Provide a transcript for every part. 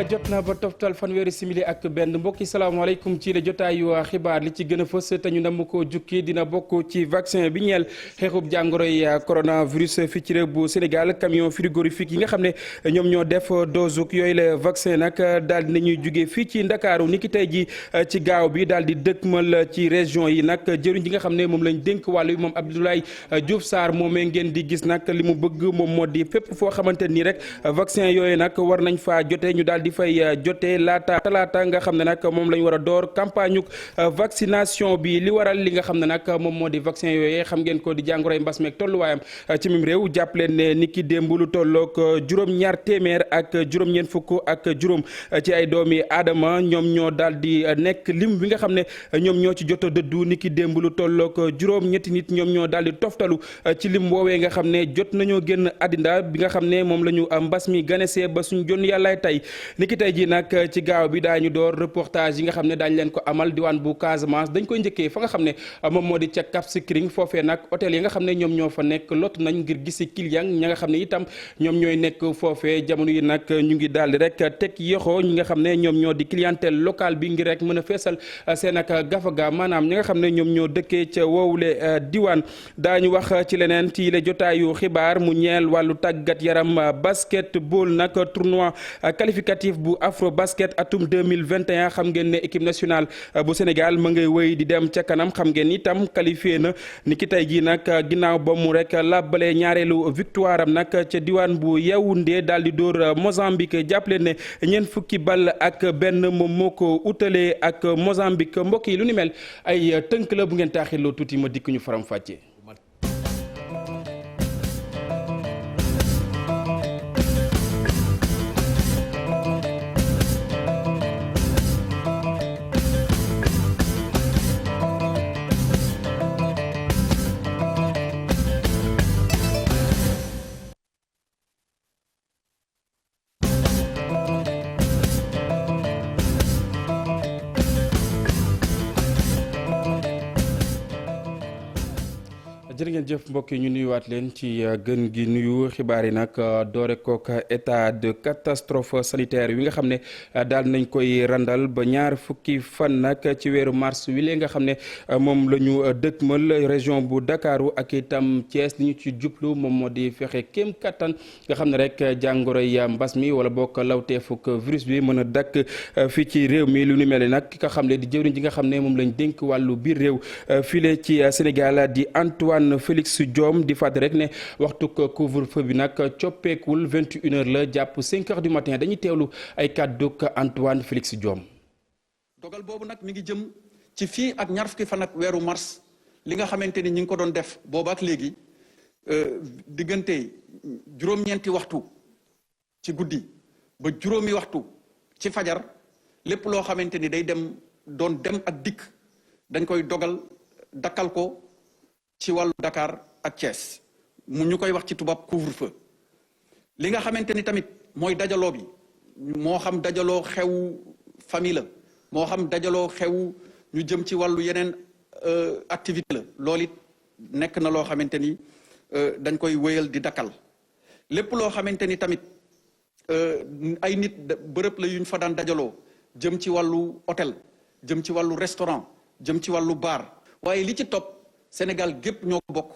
jot na ba toftal fanweeri simili ak benn mbokki salaamaaleykum ci la jotaayu xibaar li ci gën a fës te ñu nam ko jukki dina bokk ci vaccin bi ñeel xeexub jàngoroy coronavirus fii ci réew bu Sénégal camion frigorifique yi nga xam ne ñoom ñoo def dose yooyu la vaccin nag daal di nañuy jugee fii ci Ndakaaru niki tey ji ci gaaw bi daal di dëkkmal ci région yi nag jëriñ ji nga xam ne moom lañ dénk wàllu moom Abdoulaye Diouf Sarr moomee ngeen di gis nag li mu bëgg moom moo di fépp foo xamante nii rek vaccin yooyu nag war nañ faa jotee ñu daal di fay jotee talaata nga xam ne nag moom la ñu war a door campagne vaccination bi li waral li nga xam ne nag moom moo di vaccin yooyu xam ngeen ko di jàngoroy mbas meeg tolluwaayam ci mim réew jàpp leen ne ni ki démb lu tolloog juróom-ñaar téeméer ak juróom-ñeent fukk ak juróom ci ay doomi aadama ñoom ñoo daal di nekk lim bi nga xam ne ñoom ñoo ci jot a dëddu ni ki démb lu tolloog juróom-ñetti nit ñoom ñoo daal di toftalu ci lim woowee nga xam ne jot nañoo génn àddina bi nga xam ne moom la ñu mbas mi ganesee ba suñ jon yàllaay tey ni ki tey ji nag ci gaaw bi daañu door reportage yi nga xam ne daañu leen ko amal diwaan bu Casamance dañ koy njëkkee fa nga xam ne moom moo di ca Cap Skirring foofee nag hôtel yi nga xam ne ñoom ñoo fa nekk lot nañ ngir gisi client ña nga xam ne itam ñoom ñooy nekk foofee jamono yi nag ñu ngi daal di rek teg yoxoo ñi nga xam ne ñoom ñoo di clientèle locale bi ngir rek mën a feesal seen ak gafaga maanaam ñi nga xam ne ñoom ñoo dëkkee ca woowule diwaan daañu wax ci leneen ci la jotaayu xibaar mu ñeel wàllu tàggat yaram basketball nag tournoi qualificatif bu Afro Basket atum 2021 xam ngeen ne équipe nationale bu Sénégal ma ngay wéy di dem ca kanam xam ngeen itam qualifié na ni ki tey jii nag ginnaaw ba mu rek làbbale ñaareelu victoire am nag ca diwaan bu Yaoundé daal di dóor Mozambique jàppale ne ñeent fukki ball ak benn moom moo ko utalee ak Mozambique mbokk yi lu ni mel ay tënk la bu ngeen taaxirloo tuuti ma dikk ñu faram fàccee. jërë ngeen jëf mbokk yi ñu nuyuwaat leen ci gën gi nuyu xibaar yi nag doore kook état de catastrophe sanitaire yi nga xam ne daal nañ koy randal ba ñaar fukki fan nag ci weeru mars wi lee nga xam ne moom la ñu dëkkmal région bu Dakaru ak itam Thiès li ñu ci jublu moom moo di fexe kéem kattan nga xam ne rek jàngoroy mbas mi wala bokk lawteefuk virus bi mën a dakk fii ci réew mi lu ni mel nag ki nga xam ne di jëwriñ ji nga xam ne moom lañ dénk wàllu biir réew file ci Sénégal di Antoine Félix Diome di fàttali rek ne waxtu couvre-feu bi nag coppeekul 21h la jàpp 5h du matin dañuy teewlu ay kàdduk Antoine Félix Diome. dogal boobu nag mi ngi jëm ci fii ak ñaar fukki fan ak weeru mars li nga xamante ni ñi ngi ko doon def booba ak léegi diggante juróom-ñeenti waxtu ci guddi ba juróomi waxtu ci fajar lépp loo xamante ni day doon dem ak dikk dañ koy dogal dakkal ko ci wàllu Dakar ak Thiès mu ñu koy wax ci tubaab couvre-feu li nga xamante ni tamit mooy dajaloo bi moo xam dajaloo xew famille la moo xam dajaloo xew ñu jëm ci wàllu yeneen activité la loolu it nekk na loo xamante ni dañ koy wéyal di dakkal lépp loo xamante ni tamit ay nit bërëb la yuñ fa daan dajaloo jëm ci wàllu hôtel jëm ci wàllu restaurant jëm ci wàllu bar waaye li ci topp Sénégal gépp ñoo ko bokk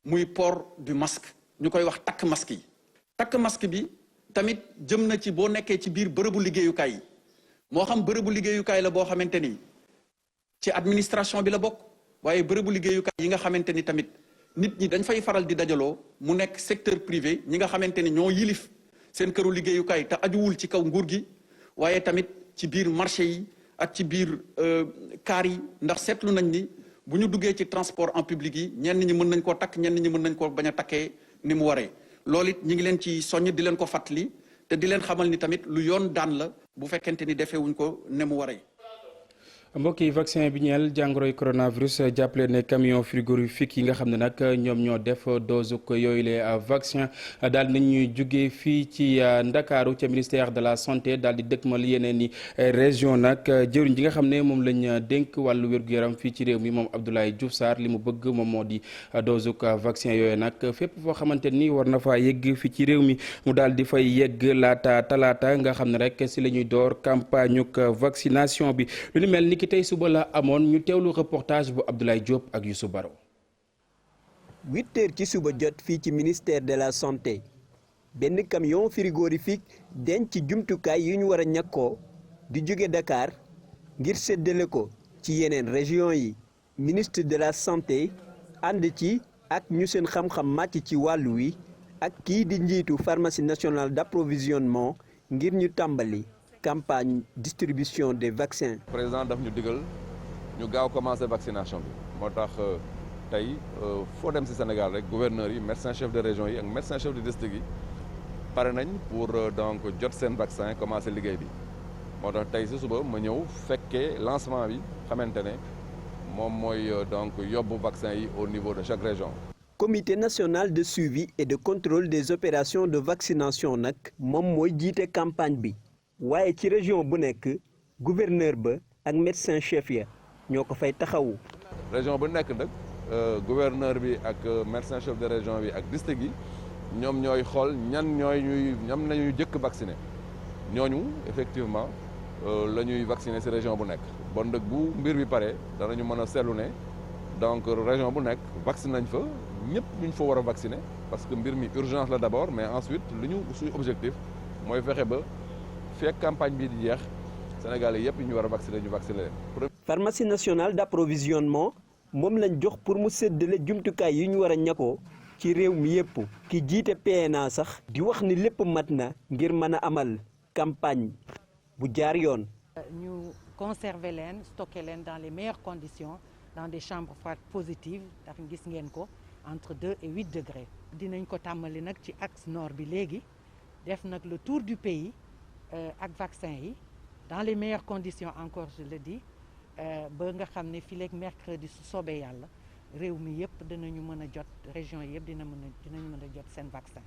muy port du masque ñu koy wax takk masque yi takk masque bi tamit jëm na ci boo nekkee ci biir bërëbu liggéeyukaay yi moo xam bërëbu liggéeyukaay la boo xamante ni ci administration bi la bokk waaye bërëbu liggéeyukaay yi nga xamante ni tamit nit ñi dañ fay faral di dajaloo mu nekk secteur privé ñi nga xamante ni ñoo yilif seen këru liggéeyukaay te ajuwul ci kaw nguur gi waaye tamit ci biir marché yi ak ci biir kaar yi ndax seetlu nañ ni bu ñu duggee ci transport en public yi ñenn ñi mën nañ koo takk ñenn ñi mën nañ koo bañ a takkee ni mu waree loolu it ñi ngi leen ci soññ di leen ko fàttali te di leen xamal ni tamit lu yoon daan la bu fekkente ni defee wuñ ko ne mu waree. mbokk yi vaccin bi ñeel jàngoroy coronavirus jàppale ne camion frigorifique yi nga xam ne nag ñoom ñoo def dose yooyu les vaccin daal nañuy jóge fii ci Ndakaaru ca ministère de la santé daal di dëkkmal yeneen i région nag jëwriñ ji nga xam ne moom lañ dénk wàllu wér-gu-yaram fii ci réew mi moom Abdoulaye Diouf Sarr li mu bëgg moom moo di dose vaccin yooyu nag fépp foo xamante ni war na faa yegg fii ci réew mi mu daal di fay yegg laata talaata nga xam ne rek si la ñuy door campagne vaccination bi lu ni mel ni ki tey suba la amoon ñu teewlu reportage bu Abdoulaye Diop ak Youssou Baro. 8 heures ci suba jot fii ci ministère de la santé benn camion frigorifique denc ci jumtukaay yu ñu war a ñàkkoo di jóge Dakar ngir séddale ko ci yeneen région yi ministre de la santé ànd ci ak ñu seen xam-xam màcc ci wàllu wi ak kii di njiitu pharmacie nationale d'approvisionnement ngir ñu tàmbali campagne distribution des vaccins. président daf ñu digal ñu gaaw commencer vaccination bi moo tax tey foo dem ci Sénégal rek gouverneurs yi médecins chefs de région yi ak médecins chefs de district yi pare nañ pour donc jot seen vaccin commencer liggéey bi moo tax tey ci suba ma ñëw fekkee lancement bi xamante ne moom mooy donc yóbbu vaccin yi au niveau de chaque région. comité national de suivi et de contrôle des opérations de vaccination nag moom mooy jiite campagne bi. waaye ci région bu nekk gouverneur ba ak médecin chef ya ñoo ko fay taxawu. région bu nekk nag gouverneur bi ak médecin chef de région bi ak district yi ñoom ñooy xool ñan nañuy jëkk vacciner ñooñu effectivement la ñuy vacciner ci région bu nekk bon nag bu mbir bi pare danañu mën a seetlu ne donc région bu nekk vacciner nañ fa ñëpp ñu fa war a vacciner parce que mbir mi urgence la d'abord mais ensuite suñu objectif mooy fexe ba fekk campagne bi di jeex Sénégalais yëpp ñu war a vacciner ñu vacciner leen. pharmacie nationale d'approvisionnement moom lañ jox pour mu séddale jumtukaay yi ñu war a ñàkkoo ci réew mi yëpp. ki jiite PNA sax di wax ni lépp mat na ngir mën a amal campagne bu jaar yoon. ñu conserver leen stocker leen dans les meilleures conditions dans des chambres froides positives ndax gis ngeen ko entre 2 et 8 degrés. dinañ ko tàmmali nag ci axe nord bi léegi def nag le tour du pays. ak vaccin yi dans les meilleures conditions encore je le dis ba nga xam ne fii léegi mercredi su soobee yàlla réew mi yëpp dinañu mën a jot région yëpp dinañu mën a jot seen vaccin.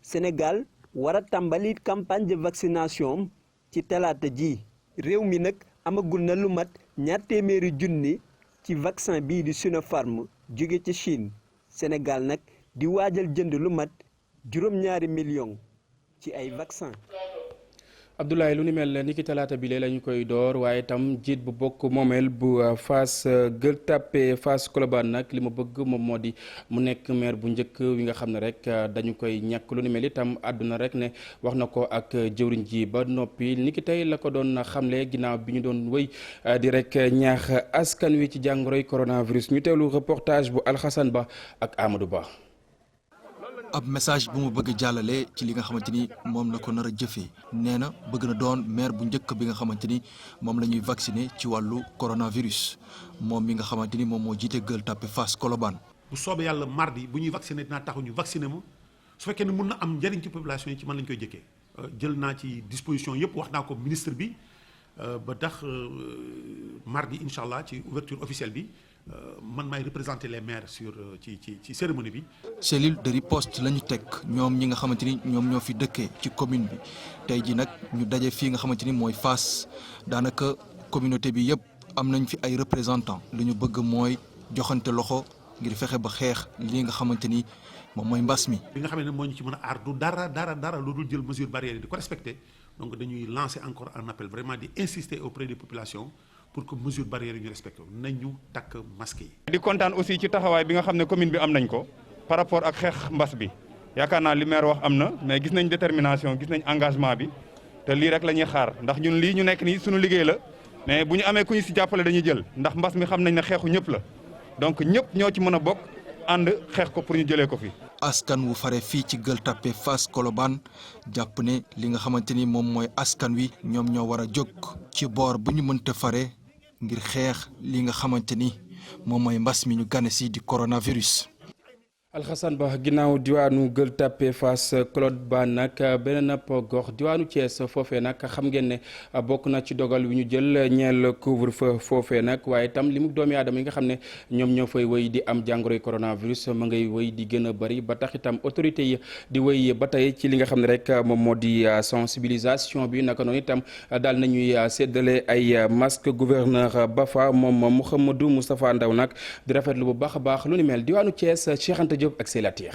Sénégal war a tàmbali campagne de vaccination ci talaata ji réew mi nag amagul na lu mat 200 000 ci vaccin bii di Sinopharm jóge ci Chine Sénégal nag di waajal jënd lu mat 2 millions ci ay vaccin. Abdoulaye lu ni mel ni ki talaata bi la ñu koy door waaye itam jiit bu bokk moomeel bu Fass Gueule Tapée Fass Colobane nag li ma bëgg moom moo di mu nekk maire bu njëkk wi nga xam ne rek dañu koy ñàkk lu ni mel itam àdduna rek ne wax na ko ak jëwriñ ji ba noppi ni ki tey la ko doon xamle ginnaaw bi ñu doon wëy di rek ñaax askan wi ci jàngoroy coronavirus ñu teewlu reportage bu Alxasan Ba ak Amadou Ba. ab message bu mu bëgg jàllale ci li nga xamante ni moom la ko nar a jëfee nee na bëgg na doon maire bu njëkk bi nga xamante ni moom la ñuy vacciner ci wàllu coronavirus moom mi nga xamante ni moom moo jiite Gueule Tapée Fass Colobane. bu soobee yàlla mardi bu ñuy vacciner dinaa taxu ñu vacciner ma su fekkee ne mun na am njëriñ ci population yi ci man lañ koy jëkkee jël naa ci disposition yëpp wax naa ko ministre bi ba tax mardi incha allah ci ouverture officielle bi. man maay représenter les maires sur ci cérémonie bi. cellule de riposte la ñu teg ñoom ñi nga xamante ni ñoom ñoo fi dëkkee ci commune bi tey ji nag ñu daje fii nga xamante ni mooy Fass daanaka communauté bi yëpp am nañ fi ay représentants lu ñu bëgg mooy joxante loxo ngir fexe ba xeex li nga xamante ni moom mooy mbas mi. li nga xam ne moo ñu ci mën a aar du dara lu dul jël mesure barrière yi di ko respecter donc dañuy lancer encore un appel vraiment di insister auprès des populations. pour que mesure barrière yi ñu respecté nañu takk masque yi. di kontaan aussi ci taxawaay bi nga xam ne commune bi am nañ ko par rapport ak xeex mbas bi yaakaar naa li maire wax am na mais gis nañ détermination gis nañ engagement bi te lii rek la ñuy xaar ndax ñun lii ñu nekk nii suñu liggéey la mais bu ñu amee ku ñu si jàppale dañuy jël ndax mbas mi xam nañ ne xeexu ñëpp la donc ñëpp ñoo ci mën a bokk ànd xeex ko pour ñu jëlee ko fi. askan wu fare fii ci Gueule Tapée Fass Colobane jàpp ne li nga xamante ni moom mooy askan wi ñoom ñoo war a jóg ci boor bu ñu mënta fare ngir xeex li nga xamante ni moom mooy mbas mi ñu gane si di coronavirus. Alxasan Ba ginnaaw diwaanu Gueule Tapée Fass Claude Ba nag beneen ab gox diwaanu Thiès foofee nag xam ngeen ne bokk na ci dogal wi ñu jël ñeel couvre-feu foofee nag waaye itam li mu doomi aadama yi nga xam ne ñoom ñoo fay wéy di am jàngoroy coronavirus ma ngay wéy di gën a bëri ba tax itam autorité yi di wéy ba tey ci li nga xam ne rek moom moo di sensibilisation bi naka noonu itam daal nañuy séddale ay masque gouverneur Bafa moom Mouhamadou Moustapha Ndaw nag di rafetlu bu baax a baax lu ni mel diwaanu Thiès Cheikh Anta Diop ak Sélatiir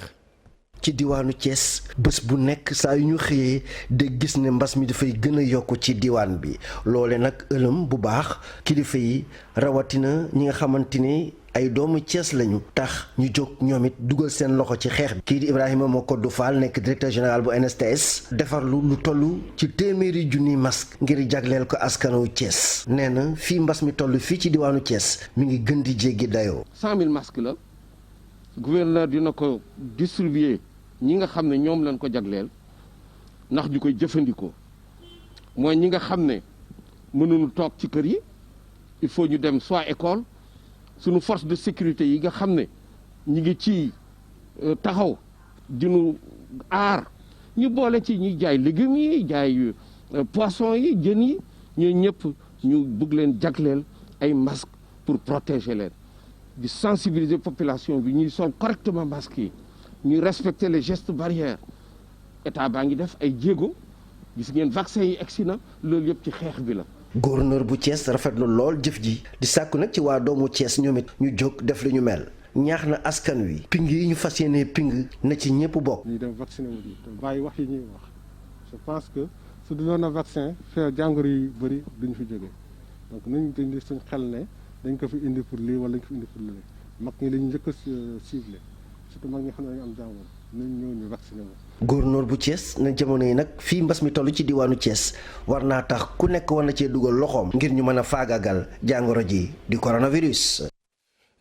ci diwaanu Thiès bés bu nekk saa yu ñu xëyee de gis ne mbas mi dafay gën a yokk ci diwaan bi loole nag ëlëm bu baax kilifa yi rawatina ñi nga xamante ni ay doomu Thiès lañu tax ñu jóg ñoom it dugal seen loxo ci xeex bi kii di Ibrahima Mokodou Fall nekk directeur général bu NSTS defar lu toll ci téeméeri junniy masque ngir jagleel ko askanu Thiès nee na fii mbas mi toll fii ci diwaanu Thiès mi ngi gën di jéggi dayoo. 100 000 masques la gouverneur dina ko distribuer ñi nga xam ne ñoom lañ ko jagleel ndax ñu koy jëfandikoo mooy ñi nga xam ne mënuñu toog ci kër yi il faut ñu dem soit école suñu force de sécurité yi nga xam ne ñi ngi ci taxaw dinu aar ñu boole ci ñuy jaay légumes yi jaay poisson yi jën yi ñooy ñëpp ñu bëgg leen jagleel ay masques pour protéger leen di sensibiliser population bi ñuy sol correctement masques yi ñuy respecter les gestes barrières état baa ngi def ay jéego gis ngeen vaccin yi egsi na loolu yëpp ci xeex bi la. gouverneur bu Thiès rafetlu lool jëf ji di sàkku nag ci waa doomu Thiès ñoom it ñu jóg def li ñu mel ñaax na askan wi ping yi ñu fas yéenee ping na ci ñëpp bokk. ñu dem vacciné wu te bàyyi wax yi ñuy wax je pense que su dul woon a vaccin fee jàngoro yu bëri duñu fi jógee donc nañu indi suñ xel ne dañ ko fi indi pour lii wala dañ ko fi indi pour lii mag ñi la ñu njëkk a ciblé surtout mag ñi xam ne dañu am jàngoro nañ ñëw ñu vacciné wu. gouverneur bu Thiès na jamono yi nag fii mbas mi toll ci diwaanu Thiès war naa tax ku nekk war na cee dugal loxoom ngir ñu mën a faagagal jàngoro ji di coronavirus.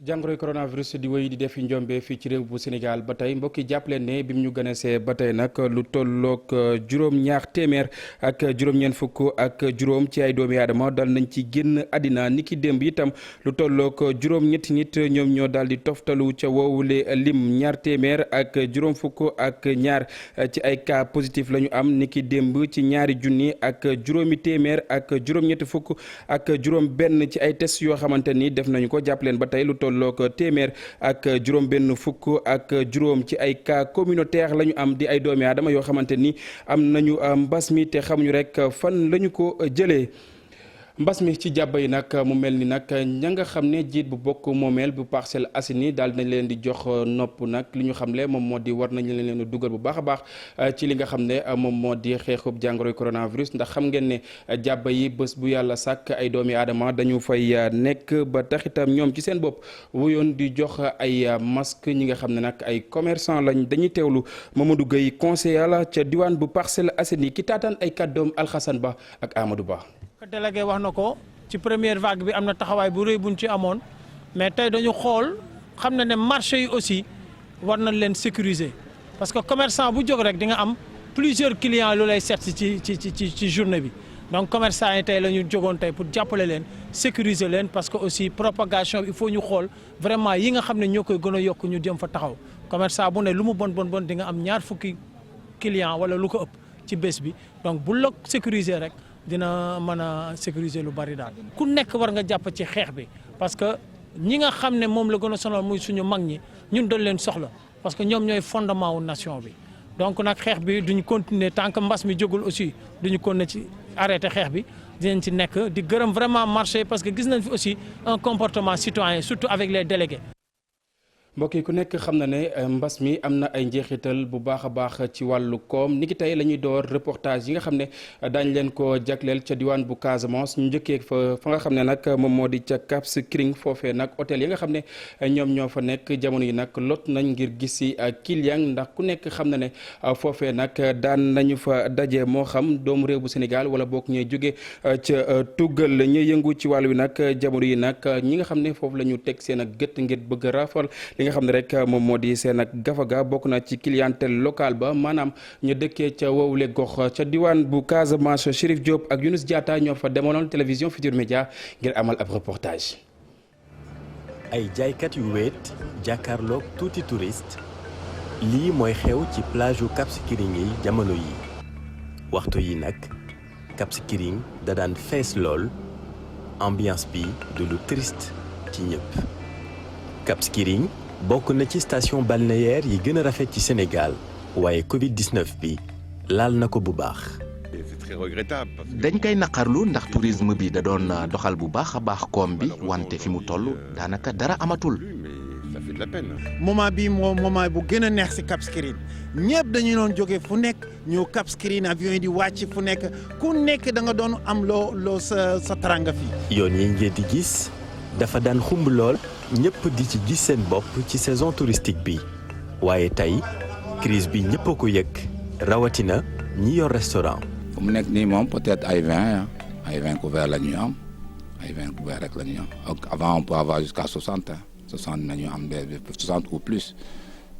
jàngoroy coronavirus di wéy di def njombe fii ci réew bu Sénégal ba tey mbokki jàppaleen ne bi mu ñu gënesee ba tey nag lu tolloog juróom-ñaar téeméer ak juróom-ñeent fukk ak juróom ci ay doomi aadama dal nañ ci génn àddina niki démb itam lu tolloog juróom-ñetti nit ñoom ñoo daal di toftalu ca woowule lim ñaar téeméer ak juróom fukk ak ñaar ci ay cas positif la ñu am niki démb ci ñaari junni ak juróomi téeméer ak juróom-ñetti fukk ak juróom benn ci ay test yoo xamante ni def nañu ko jàppaleen ba tey lu tolloog téeméer ak juróom benn fukk ak juróom ci ay cas communautaire la ñu am di ay doomi aadama yoo xamante ni am nañu mbas mi te xamuñu rek fan la ñu ko jëlee. mbas mi ci jàbba yi nag mu mel ni nag ña nga xam ne jiit bu bokk moomeel bu Parcelles Assainies daal nañ leen di jox nopp nag li ñu xamle moom moo di war nañ leen dugal bu baax a baax ci li nga xam ne moom moo di xeexub jàngoroy coronavirus ndax xam ngeen ne jàbba yi bés bu yàlla sàkk ay doomi aadama dañu fay nekk ba taxitam ñoom ci seen bopp wuyoon di jox ay masque ñi nga xam ne nag ay commerçant lañ dañuy teewlu Mamadou Gueye conseiller la ca diwaan bu Parcelles Assainies ki taataan ay kàddoom Alxasan Ba ak Amadou Ba. délégué wax na ko ci première vague bi am na taxawaay bu rëy buñ ci amoon mais tey dañu xool xam na ne marché yi aussi war nañ leen sécuriser parce que commerçant bu jóg rek di nga am plusieurs clients lu lay seet ci journée bi donc commerçant yi tey la ñu jógoon tey pour jàppale leen sécuriser leen parce que aussi propagation bi il faut ñu xool vraiment yi nga xam ne ñoo koy gën a yokk ñu jëm fa taxaw commerçant bu ne lu mu bon di nga am ñaar fukki clients wala lu ko ëpp ci bés bi donc bu la sécuriser rek dina mën a sécuriser lu bari daal ku nekk war nga jàpp ci xeex bi parce que ñi nga xam ne moom la gën a sonal muy suñu mag ñi ñun doon leen soxla parce que ñoom ñooy fondement wu nation bi donc nag xeex bi duñ continuer tant que mbas mi jógul aussi duñu continuer ci arrêter xeex bi dinañ ci nekk di gërëm vraiment marché parce que gis nañ fi aussi un comportement citoyen surtout avec les délégués. mbokk yi ku nekk xam na ne mbas mi am na ay njeexital bu baax a baax ci wàllu koom niki tey la ñuy door reportage yi nga xam ne daañ leen ko jagleel ca diwaan bu Casamance ñu njëkkee fa nga xam ne nag moom moo di ca Cap Skirring foofee nag hôtel yi nga xam ne ñoom ñoo fa nekk jamono yi nag lot nañ ngir gis si client ndax ku nekk xam na ne foofee nag daan nañu fa daje moo xam doomu réew bu Sénégal wala bokk ñuy jóge ca tuggal ñuy yëngu ci wàll wi nag jamono yi nag ñi nga xam ne foofu la ñu teg seen ak gët ngir bëgg rafal nga xam ne rek moom moo di seen ak gafaga bokk na ci clientèle locale ba maanaam ñu dëkkee ca wowule gox ca diwaan bu Casamance Chérif Diop ak Younous Diatta ñoo fa demoon télévision Futurs Médias ngir amal ab reportage. ay jaaykat yu weet jàkkaarloog tuuti touriste lii mooy xew ci plage yu Cap Skirring yi jamono yi waxtu yi nag Cap Skirring da daan fees lool ambiance bi du lu triste ci ñëpp. Cap Skirring bokk na ci station balnéaire yi gën a rafet ci Sénégal waaye Covid-19 bi laal na ko bu baax. dañ koy naqarlu ndax tourisme bi da doon doxal bu baax a baax koom bi wante fi mu toll daanaka dara amatul. moment bi moom moment bu gën a neex ci Cap Skirring ñëpp dañu doon jóge fu nekk ñëw Cap Skirring avion yi di wàcc fu nekk ku nekk da nga doon am loo sa taranga fii. yoon yi ngeen di gis dafa daan xumb lool ñëpp di ci gis seen bopp ci saison touristique bi waaye tey crise bi ñëpp a ko yëg rawatina ñi yor restaurant. fu mu nekk nii moom peut-être ay 20 couverts la ñuy am ay 20 couverts rek la ñuy am avant on peut avoir jusqu'à 60 60 nañu am des 60 ou plus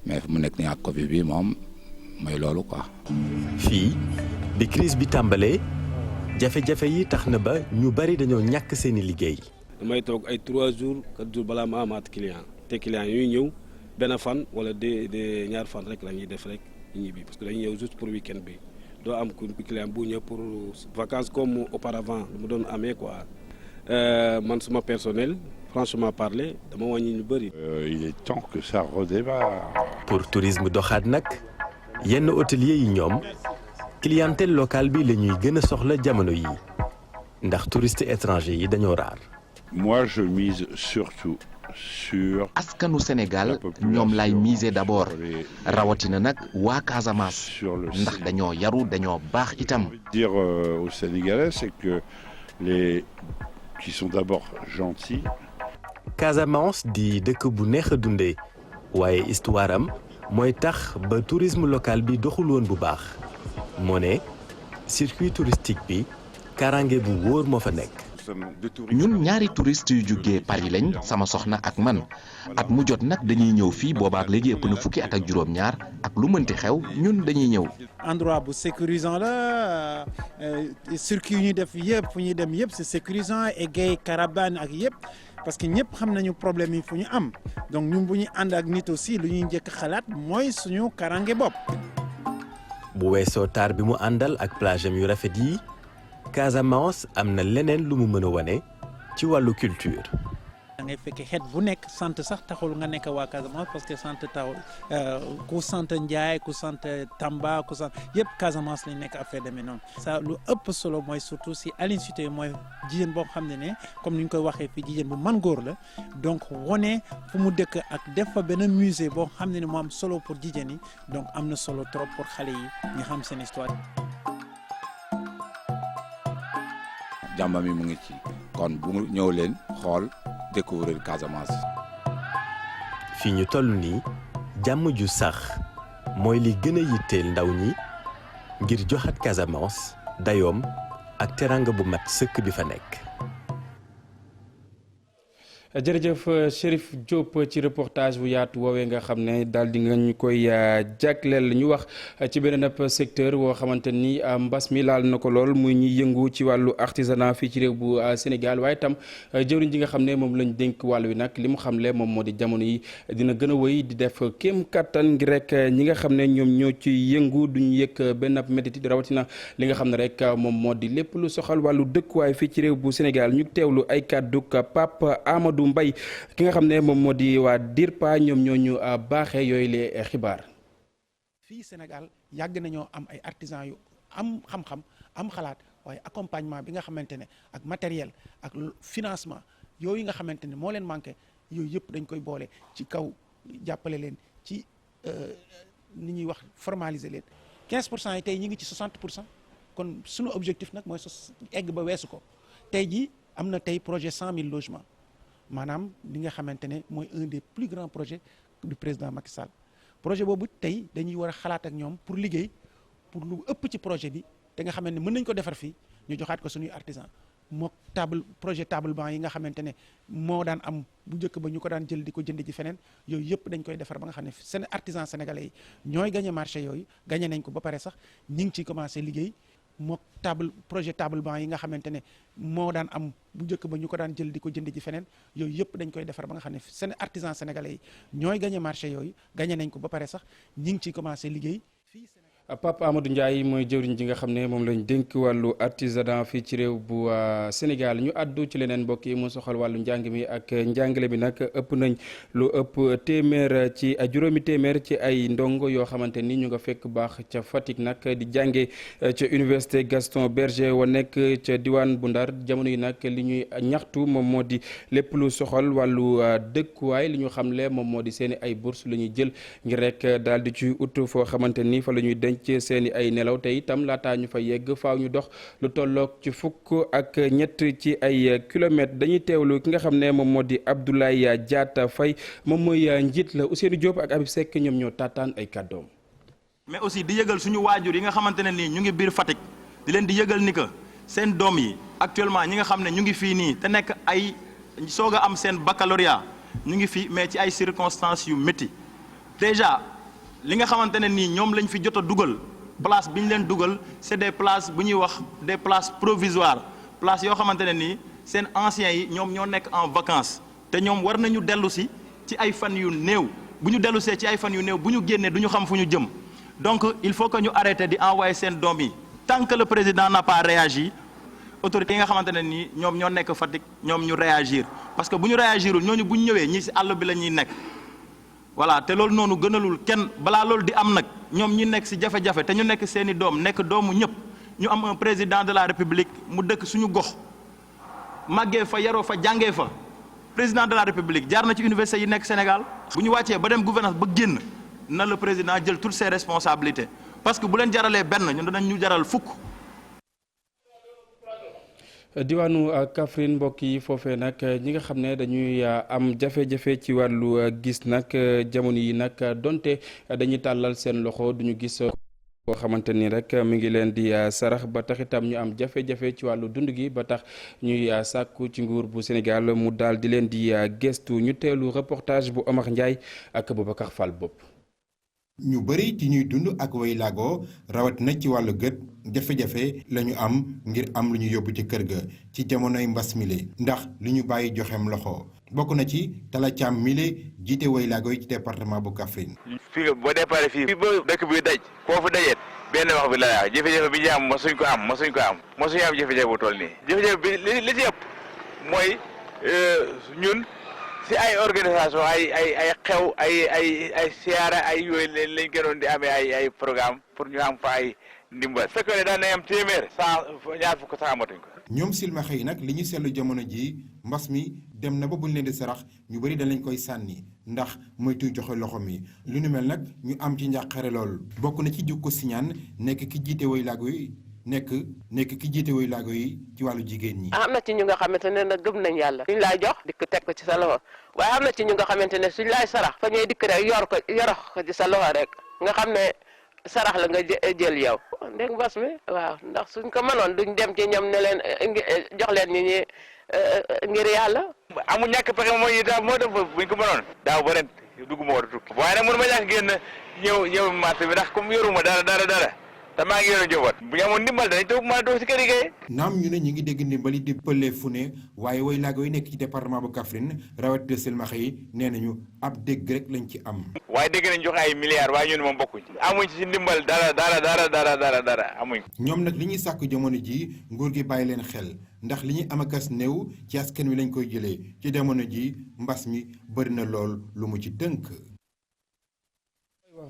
mais fu mu nekk nii ak Covid bi moom mooy loolu quoi. fii bi crise bi tàmbalee jafe-jafe yi tax na ba ñu bari dañoo ñàkk seeni liggéey. damay toog ay 3 jours 4 jours balaa ma amaat client te client yooyu ñëw benn fan wala de ñaar fan rek la ñuy def rek ñibbi parce que dañuy ñëw juste pour week-end bi. doo am client bu ñëw pour vacances comme auparavant lu mu doon amee quoi man suma personnel franchement parler dama wàññi ñu bëri. il est temps que ça redémarre. pour tourisme doxaat nag yenn hôteliers yi ñoom clientèle locale bi la ñuy gën a soxla jamono yi ndax touristes étrangers yi dañoo raar. moi je mise surtout sur. askanu Sénégal ñoom lay miser d'abord rawatina nag waa Casamance ndax dañoo yaru dañoo baax itam. dire aux Sénégalais c'est que les qui sont d'abord gentils. Casamance di dëkk bu neex a dundee waaye histoire am mooy tax ba tourisme local bi doxul woon bu baax moo ne circuit touristique bi kaaraange bu wóor moo fa nekk. ñun ñaari touriste yu jógee Paris lañ sama soxna ak man at mu jot nag dañuy ñëw fii boobaak léegi ëpp na fukki at ak juróom-ñaar ak lu mënti xew ñun dañuy ñëw. endroit bu sécurisant la circuit yu ñuy def yëpp fu ñuy dem yëpp c'est sécurisant égay caravane ak yëpp parce que ñëpp xam nañu problème yi fu ñu am donc ñun bu ñu ànd ak nit aussi lu ñuy njëkk xalaat mooy suñu karange bopp. bu weesoo taar bi mu àndal ak plage am yu rafet yi. Casamance am na leneen lu mu mën a wane ci wàllu culture. da ngay fekk xeet bu nekk sant sax taxul nga nekk waa Casamance parce que sant taxul ku sant Ndiaye ku sant Tamba ku sant yëpp Casamance lañ nekk affaire demee noonu. ça lu ëpp solo mooy surtout si Aline Sitoé mooy jigéen boo xam ne comme ni ñu koy waxee fii jigéen bu man góor la donc wone fu mu dëkk ak def fa benn musée boo xam ne moo am solo pour jigéen yi donc am na solo trop pour xale yi ñu xam seen histoire. jàmba mi mu ngi ci kon bu ñëw leen xool découvrir Casamance. fii ñu toll nii jàmm ju sax mooy li gën a yitteel ndaw ñi ngir joxat Casamance dayoom ak teranga bu mat sëkk bi fa nekk. jërëjëf Chérif Diop ci reportage bu yaatu woowee nga xam ne daal di nga ñu koy jagleel ñu wax ci beneen ab secteur woo xamante ni mbas mi laal na ko lool muy ñuy yëngu ci wàllu artisanat fii ci réew bu Sénégal waaye itam jëwriñ ji nga xam ne moom lañ dénk wàll wi nag li mu xamle moom moo di jamono yi dina gën a wëy di def kéem kattan ngir rek ñi nga xam ne ñoom ñoo ci yëngu duñu yëg benn ab métti rawatina li nga xam ne rek moom moo di lépp lu soxal wàllu dëkkuwaay fii ci réew bu Sénégal ñu teewlu ay kàdduk Pape Amadou Mbaye ki nga xam ne moom moo di waa DIRPA ñoom ñoo ñu baaxee yooyu les xibaar. fii Sénégal yàgg nañoo am ay artisans yu am xam-xam am xalaat waaye accompagnement bi nga xamante ne ak matériel ak financement yooyu nga xamante ne moo leen manqué yooyu yëpp dañ koy boole ci kaw jàppale leen ci ni ñuy wax formaliser leen 15% yi tey ñi ngi ci 60% kon suñu objectif nag mooy egg ba weesu ko tey jii am na tey projet 100 000 logements maanaam li nga xamante ne mooy un des plus grands projets du président Macky Sall projet boobu tey dañuy war a xalaat ak ñoom pour liggéey pour lu ëpp ci projet bi te nga xamante ne mën nañ ko defar fii ñu joxaat ko suñuy artisan moo projet table banc yi nga xamante ne moo daan am bu njëkk ba ñu ko daan jël di ko jënd ci feneen yooyu yëpp dañ koy defar ba nga xam ne seen artisan sénégalais yi ñooy gagné marché yooyu gagné nañ ko ba pare sax ñu ngi ciy commencé liggéey mook projet table banc yi nga xamante ne moo daan am bu njëkk ba ñu ko daan jël di ko jënd ci feneen yooyu yëpp dañ koy defar ba nga xam ne seen artisan sénégalais yi ñooy gagné marché yooyu gagné nañ ko ba pare sax ñi ngi ciy commencé liggéey. Pape Amadou Ndiaye mooy jëwriñ ji nga xam ne moom lañ dénk wàllu artisanat fii ci réew bu Sénégal. ñu àddu ci leneen mbokk yi mu soxal wàllu njàng mi ak njàngale bi nag ëpp nañ lu ëpp téeméer ci juróomi téeméer ci ay ndongo yoo xamante ni ñu nga fekk baax ca Fatick nag di jànge ca université Gaston Berger wa nekk ca diwaan bu Ndar jamono yi nag li ñuy ñaxtu moom moo di lépp lu soxal wàllu dëkkuwaay li ñu xamle moom moo di seen ay bourse la ñuy jël ngir rek daal di ci ut foo xamante ni fa la ñuy denc ci seeni ay nelaw te itam laataa ñu fa yegg faaw ñu dox lu tolloog ci fukk ak ñett ci ay kilomètres dañuy teewlu ki nga xam ne moom moo di Abdoulaye Diatta Faye moom mooy njiit la Ousseynou Diop ak Habib Seck ñoom ñoo taataan ay kàddoom. mais aussi di yëgal suñu waajur yi nga xamante ne nii ñu ngi biir Fatick di leen di yëgal ni que seen doom yi actuellement ñi nga xam ne ñu ngi fii nii te nekk ay soog a am seen baccalauréat ñu ngi fii mais ci ay circonstances yu métti déjà. li nga xamante ne nii ñoom lañ fi jot a dugal place bi ñu leen dugal c'est des places bu ñuy wax des places provisoires places yoo xamante ne nii seen anciens yi ñoom ñoo nekk en vacances te ñoom war nañu dellu si ci ay fan yu néew bu ñu dellu see ci ay fan yu néew bu ñu génnee du ñu xam fu ñu jëm donc il faut que ñu arrêter di envoyer seen doom yi tant que le président n'a pas réagi autorités yi nga xamante ne nii ñoom ñoo nekk Fatick ñoom ñu réagir parce que bu ñu réagirul ñooñu bu ñu ñëwee ñii si àll bi la ñuy nekk. voilà te loolu noonu gënalul kenn balaa loolu di am nag ñoom ñi nekk ci jafe-jafe te ñu nekk seeni doom nekk doomu ñëpp ñu am un président de la république mu dëkk suñu gox màggee fa yaroo fa jàngee fa président de la république jaar na ci université yi nekk Sénégal bu ñu wàccee ba dem gouvernance ba génn na le président jël toutes ses responsabilités parce que bu leen jaralee benn ñun danañ ñu jaral fukk. diwaanu Kaffrine mbokk yi foofee nag ñi nga xam ne dañuy am jafe-jafe ci wàllu gis nag jamono yi nag donte dañuy tàllal seen loxo duñu gis koo xamante ni rek mi ngi leen di sarax ba tax itam ñu am jafe-jafe ci wàllu dund gi ba tax ñuy sàkku ci nguur bu Sénégal mu daal di leen di gestu ñu teelu reportage bu Omar Ndiaye ak Boubacar Fall bopp ñu bëri ci ñuy dund ak way laago rawat na ci wàllu gët jafe-jafe la ñu am ngir am lu ñu yóbbu ci kër ga ci jamonoy mbas mile ndax li ñu bàyyi joxem loxo bokk na ci Talla Thiam mile jiite way laago yi ci département bu Kaffrine. fii boo déparé fii ba dëkk bi daj foofu dajeet benn wax bi la yaa jafe-jafe bi ñu am mosuñ ko am jafe-jafe bu toll nii jafe-jafe bi li ci ëpp mooy ñun si ay organisation ay xew ay siyaara ay yooyu lañ gënoon di amee ay programme pour ñu am fa ay ndimbal fekk ne daan nañ am téeméer ñaar fukk sax amatuñ ko. ñoom silmaxa yi nag li ñu seetlu jamono ji mbas mi dem na ba buñ leen di sarax ñu bëri dañ lañ koy sànni ndax moytu joxe loxo mi lu nu mel nag ñu am ci njàqare lool bokk na ci jukko siñaan nekk ki jiite way laago yi nekk ki jiite way laago yi ci wàllu jigéen ñi. am na ci ñu nga xamante ne nag gëm nañ yàlla suñ laay jox dikk teg ko ci sa loxo waaye am na ci ñu nga xamante ne suñ laay sarax fa ñuy dikk rek yorox ko ci sa loxo rek nga xam ne sarax la nga jël yow. ndeg mbas mi waaw ndax suñ ko mënoon duñ dem ci ñoom ne leen jox leen ñi ngir yàlla. amul ñàkk pexe mooy daaw moo dem buñ ko mënoon daaw ba ren dugguma war a tukki waaye nag mënu ma ñàkk génn ñëw marché bi ndax comme yoruma dara te maa ngi yore njaboot bu ñu amoon ndimbal danañ toog mën a toog si kër yi. naam ñu ne ñu ngi dégg ndimbali di pëlee fu ne waaye way laago yi nekk ci département bu Kaffrine rawatina silmaxa yi nee nañu ab dégg rek lañ ci am. waaye dégg nañ joxe ay milliards waaye ñun moom bokkuñ amuñ ci ndimbal dara amuñ. ñoom nag li ñuy sàkku jamono ji nguur gi bàyyi leen xel ndax li ñuy am akas néew ci askan wi lañ koy jëlee ci jamono ji mbas mi bëri na lool lu mu ci tënk.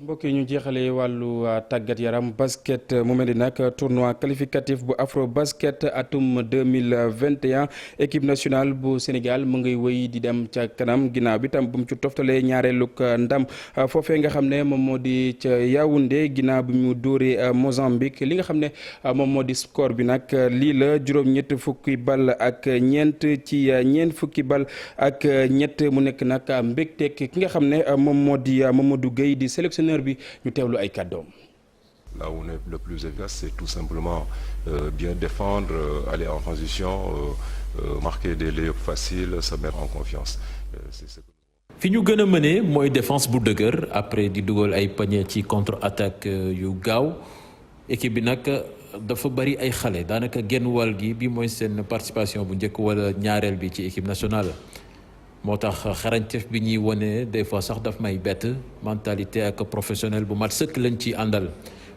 mbokk yi ñu jeexalee wàllu tàggat yaram basket mu mel ni nag tournoi qualificatif bu afro basket atum 2021 équipe nationale bu Sénégal mu ngay wëy di dem ca kanam ginnaaw bi tam bu mu ci toftalee ñaareelug ndam foofee nga xam ne moom moo di ca Yaoundé ginnaaw bi mu dóoree Mozambique li nga xam ne moom moo di score bi nag lii la juróom-ñett fukki bal ak ñeent ci ñeent fukki bal ak ñett mu nekk nag mbégteeg ki nga xam ne moom moo di Mamadou Gueye di sélectionneur bi ñu teewlu ay kàddoom. Là où on est le plus efficace, c'est tout simplement bien défendre, aller en transition, marquer des layups faciles, se mettre en confiance. fi ñu gën a mënee mooy défense bu dëgër après di dugal ay panier ci contre-attaque yu gaaw équipe bi nag dafa bari ay xale daanaka genn wàll gi bi mooy seen participation bu njëkk wala ñaareel bi ci équipe nationale. moo tax xarañteef bi ñuy wone des fois sax daf may bett mentalité ak professionnel bu mat sëkk lañ ci àndal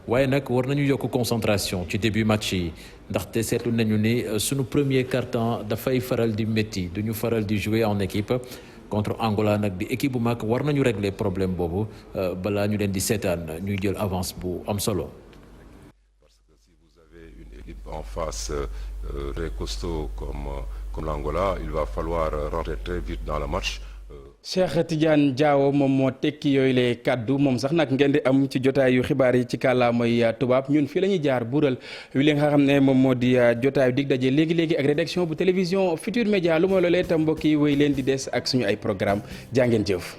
waaye nag war nañu yokk concentration ci début match yi ndaxte seetlu nañu ni sunu premier quart-temps dafay faral di métti duñu faral di jouer en équipe contre Angola nag di équipe bu mag war nañu régler problème boobu balaa ñu leen di seetaan ñuy jël avance bu am solo. Une équipe en face très costaud comme l'Angola, il va falloir rentrer très vite dans le match. Cheikh Tidiane Diawo moom moo tekki yooyu le kaddu moom sax nag ngeen di am ci jotaayu xibaar yi ci kàllaamay tubaab ñun fii la ñuy jaar buural wi li nga xam ne moom moo di jotaayu dig daje léegi ak rédaction bu télévision Futur Média lu mooy loolee tam mbokk yi wéy leen di des ak suñu ay programme jaa ngeen jëf.